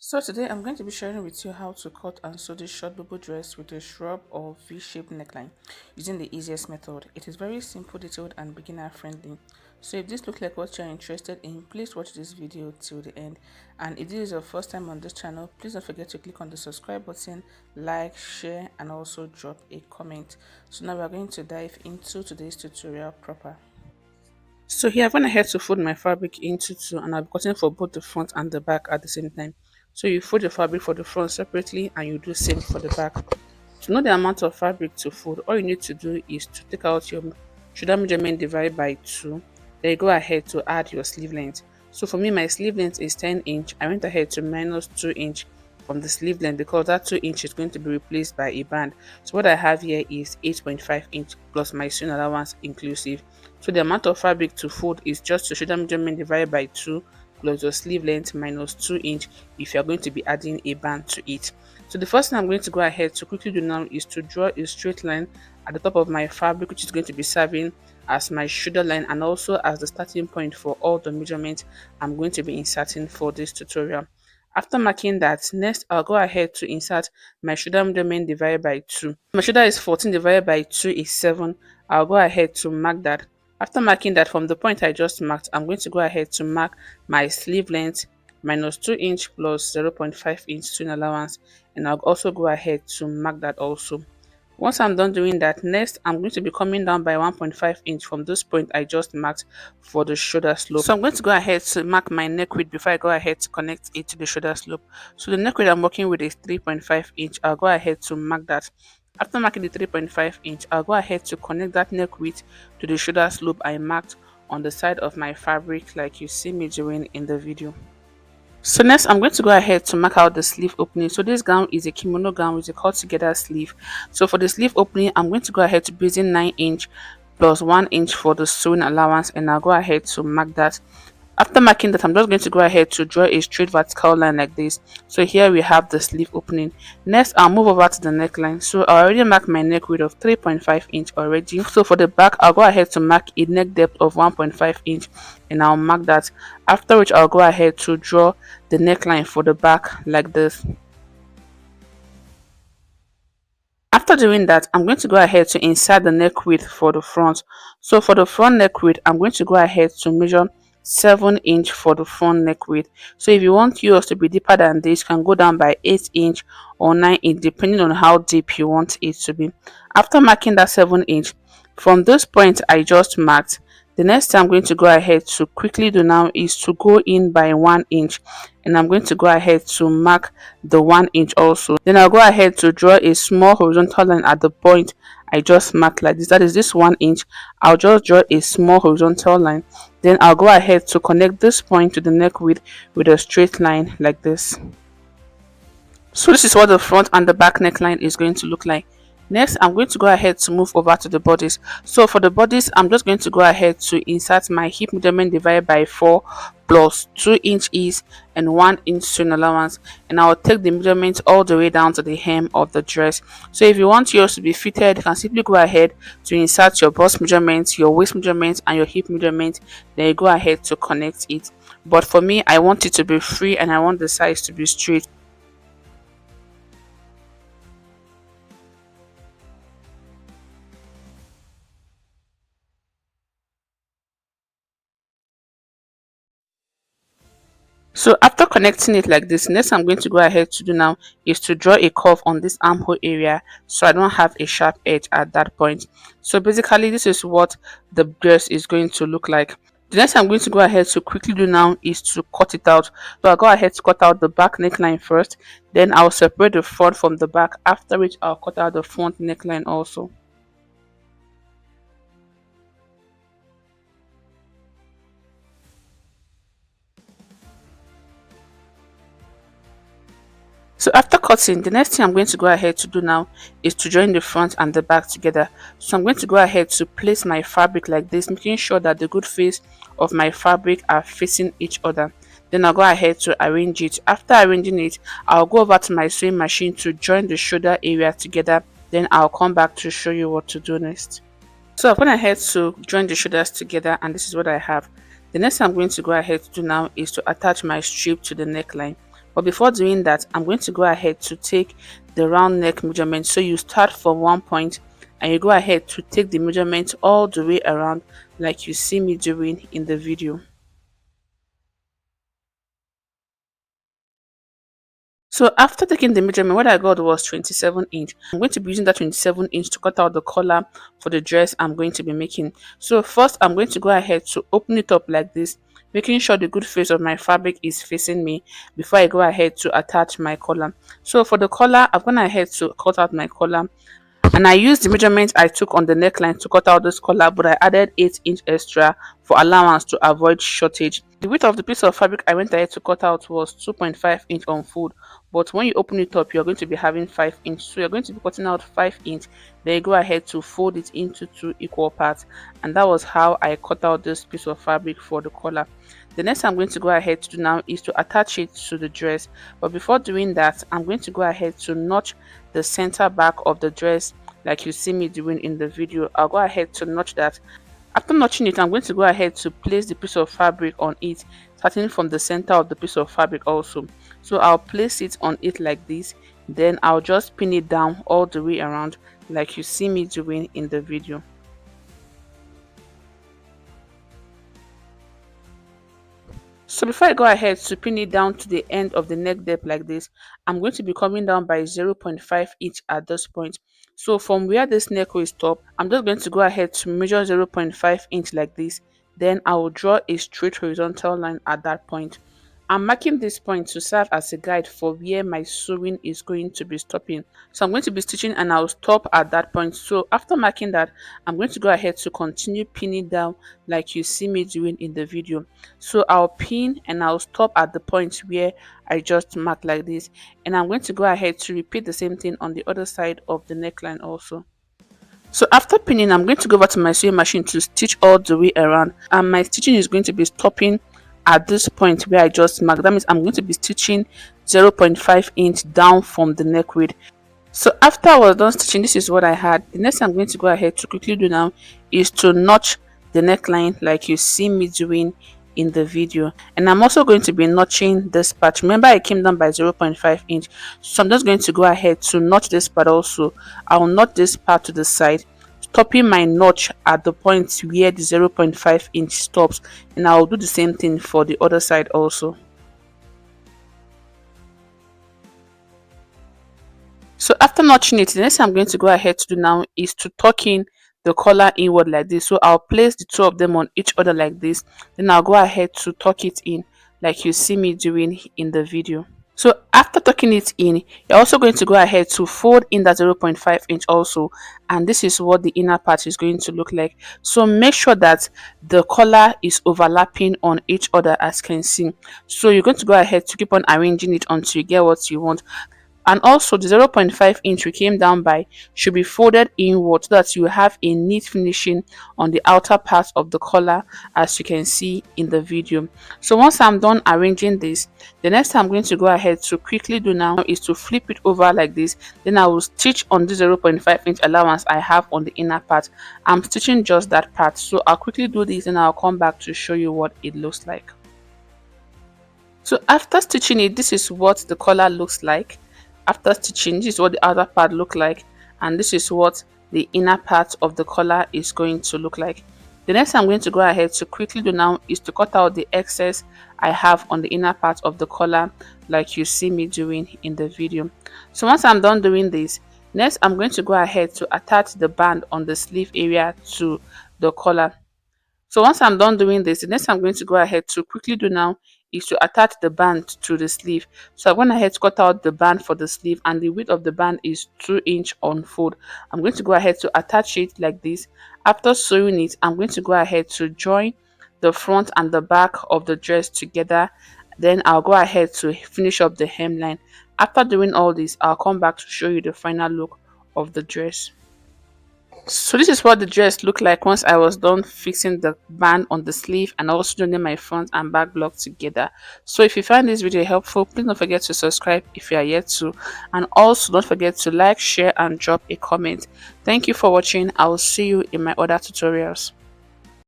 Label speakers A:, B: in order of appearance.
A: So today I'm going to be sharing with you how to cut and sew this short bubble dress with a shrub or V-shaped neckline using the easiest method. It is very simple, detailed and beginner friendly. So if this looks like what you're interested in, please watch this video till the end. And if this is your first time on this channel, please don't forget to click on the subscribe button, like, share and also drop a comment. So now we're going to dive into today's tutorial proper. So here I've gone ahead to fold my fabric into two and I've gotten for both the front and the back at the same time. So you fold your fabric for the front separately and you do same for the back. To know the amount of fabric to fold, all you need to do is to take out your shoulder measurement divided by 2. Then you go ahead to add your sleeve length. So for me, my sleeve length is 10 inch. I went ahead to minus 2 inch from the sleeve length because that 2 inch is going to be replaced by a band. So what I have here is 8.5 inch plus my sewing allowance inclusive. So the amount of fabric to fold is just your shoulder measurement divided by 2 plus your sleeve length minus 2 inch if you're going to be adding a band to it. So the first thing I'm going to go ahead to quickly do now is to draw a straight line at the top of my fabric, which is going to be serving as my shoulder line and also as the starting point for all the measurements I'm going to be inserting for this tutorial. After marking that, next I'll go ahead to insert my shoulder measurement divided by 2. My shoulder is 14 divided by 2 is 7. I'll go ahead to mark that. After marking that from the point I just marked, I'm going to go ahead to mark my sleeve length minus 2 inch plus 0.5 inch sewing allowance, and I'll also go ahead to mark that also. Once I'm done doing that, next I'm going to be coming down by 1.5 inch from this point I just marked for the shoulder slope. So I'm going to go ahead to mark my neck width before I go ahead to connect it to the shoulder slope. So the neck width I'm working with is 3.5 inch. I'll go ahead to mark that. After marking the 3.5 inch, I'll go ahead to connect that neck width to the shoulder slope I marked on the side of my fabric like you see me doing in the video. So next I'm going to go ahead to mark out the sleeve opening. So this gown is a kimono gown with a cut together sleeve. So for the sleeve opening, I'm going to go ahead to be using 9 inch plus 1 inch for the sewing allowance, and I'll go ahead to mark that. After marking that, I'm just going to go ahead to draw a straight vertical line like this. So here we have the sleeve opening. Next, I'll move over to the neckline. So I already marked my neck width of 3.5 inch already. So for the back, I'll go ahead to mark a neck depth of 1.5 inch and I'll mark that. After which, I'll go ahead to draw the neckline for the back like this. After doing that, I'm going to go ahead to insert the neck width for the front. So for the front neck width, I'm going to go ahead to measure 7 inch for the front neck width. So if you want yours to be deeper than this, you can go down by 8 inch or 9 inch depending on how deep you want it to be. After marking that 7 inch, from this point I just marked, the next thing I'm going to go ahead to quickly do now is to go in by 1 inch, and I'm going to go ahead to mark the 1 inch also. Then I'll go ahead to draw a small horizontal line at the point I just marked like this. That is this 1 inch. I'll just draw a small horizontal line. Then I'll go ahead to connect this point to the neck width with a straight line like this. So this is what the front and the back neckline is going to look like. Next, I'm going to go ahead to move over to the bodice. So for the bodice, I'm just going to go ahead to insert my hip measurement divided by 4 plus 2 inch ease and 1 inch sewing allowance, and I'll take the measurement all the way down to the hem of the dress. So if you want yours to be fitted, you can simply go ahead to insert your bust measurements, your waist measurements and your hip measurement, then you go ahead to connect it. But for me, I want it to be free and I want the size to be straight. So after connecting it like this, next I'm going to go ahead to do now is to draw a curve on this armhole area so I don't have a sharp edge at that point. So basically this is what the dress is going to look like. The next I'm going to go ahead to quickly do now is to cut it out. So I'll go ahead to cut out the back neckline first, then I'll separate the front from the back, after which I'll cut out the front neckline also. So after cutting, the next thing I'm going to go ahead to do now is to join the front and the back together. So I'm going to go ahead to place my fabric like this, making sure that the good face of my fabric are facing each other. Then I'll go ahead to arrange it. After arranging it, I'll go over to my sewing machine to join the shoulder area together. Then I'll come back to show you what to do next. So I've gone ahead to join the shoulders together and this is what I have. The next thing I'm going to go ahead to do now is to attach my strip to the neckline. But before doing that, I'm going to go ahead to take the round neck measurement. So you start from one point and you go ahead to take the measurement all the way around like you see me doing in the video. So after taking the measurement, what I got was 27 inch. I'm going to be using that 27 inch to cut out the collar for the dress I'm going to be making. So first, I'm going to go ahead to open it up like this, making sure the good face of my fabric is facing me before I go ahead to attach my collar. So for the collar, I've gone ahead to cut out my collar. And I used the measurement I took on the neckline to cut out this collar, but I added 8 inch extra for allowance to avoid shortage. The width of the piece of fabric I went ahead to cut out was 2.5 inch on fold, but when you open it up, you're going to be having 5 inch. So you're going to be cutting out 5 inch, then you go ahead to fold it into two equal parts. And that was how I cut out this piece of fabric for the collar. The next I'm going to go ahead to do now is to attach it to the dress. But before doing that, I'm going to go ahead to notch the center back of the dress like you see me doing in the video. I'll go ahead to notch that. After notching it, I'm going to go ahead to place the piece of fabric on it, starting from the center of the piece of fabric also. So I'll place it on it like this, then I'll just pin it down all the way around like you see me doing in the video. So before I go ahead to pin it down to the end of the neck depth like this, I'm going to be coming down by 0.5 inch at this point. So from where this neck will stop, I'm just going to go ahead to measure 0.5 inch like this. Then I will draw a straight horizontal line at that point. I'm marking this point to serve as a guide for where my sewing is going to be stopping. So I'm going to be stitching and I'll stop at that point. So after marking that, I'm going to go ahead to continue pinning down like you see me doing in the video. So I'll pin and I'll stop at the point where I just marked like this. And I'm going to go ahead to repeat the same thing on the other side of the neckline also. So after pinning, I'm going to go over to my sewing machine to stitch all the way around, and my stitching is going to be stopping at this point where I just marked. That means I'm going to be stitching 0.5 inch down from the neck width. So after I was done stitching, this is what I had. The next I'm going to go ahead to quickly do now is to notch the neckline like you see me doing in the video. And I'm also going to be notching this part. Remember, I came down by 0.5 inch, so I'm just going to go ahead to notch this part also. I'll notch this part to the side, stopping my notch at the point where the 0.5 inch stops, and I'll do the same thing for the other side also. So after notching it, the next thing I'm going to go ahead to do now is to tuck in the collar inward like this. So I'll place the two of them on each other like this, then I'll go ahead to tuck it in like you see me doing in the video. So after tucking it in, you're also going to go ahead to fold in that 0.5 inch also, and this is what the inner part is going to look like. So make sure that the collar is overlapping on each other as you can see. So you're going to go ahead to keep on arranging it until you get what you want. And also the 0.5 inch we came down by should be folded inward so that you have a neat finishing on the outer part of the collar as you can see in the video. So once I'm done arranging this, the next thing I'm going to go ahead to quickly do now is to flip it over like this. Then I will stitch on the 0.5 inch allowance I have on the inner part. I'm stitching just that part, so I'll quickly do this and I'll come back to show you what it looks like. So after stitching it, this is what the collar looks like. After stitching, this is what the outer part look like, and this is what the inner part of the collar is going to look like. The next I'm going to go ahead to quickly do now is to cut out the excess I have on the inner part of the collar like you see me doing in the video. So once I'm done doing this, next I'm going to go ahead to attach the band on the sleeve area to the collar. So once I'm done doing this, the next I'm going to go ahead to quickly do now is to attach the band to the sleeve. So I went ahead to cut out the band for the sleeve, and the width of the band is 2 inch on fold. I'm going to go ahead to attach it like this. After sewing it, I'm going to go ahead to join the front and the back of the dress together. Then I'll go ahead to finish up the hemline. After doing all this, I'll come back to show you the final look of the dress. So this is what the dress looked like once I was done fixing the band on the sleeve and also joining my front and back block together. So if you find this video helpful, please don't forget to subscribe if you are yet to, and also don't forget to like, share and drop a comment. Thank you for watching. I will see you in my other tutorials.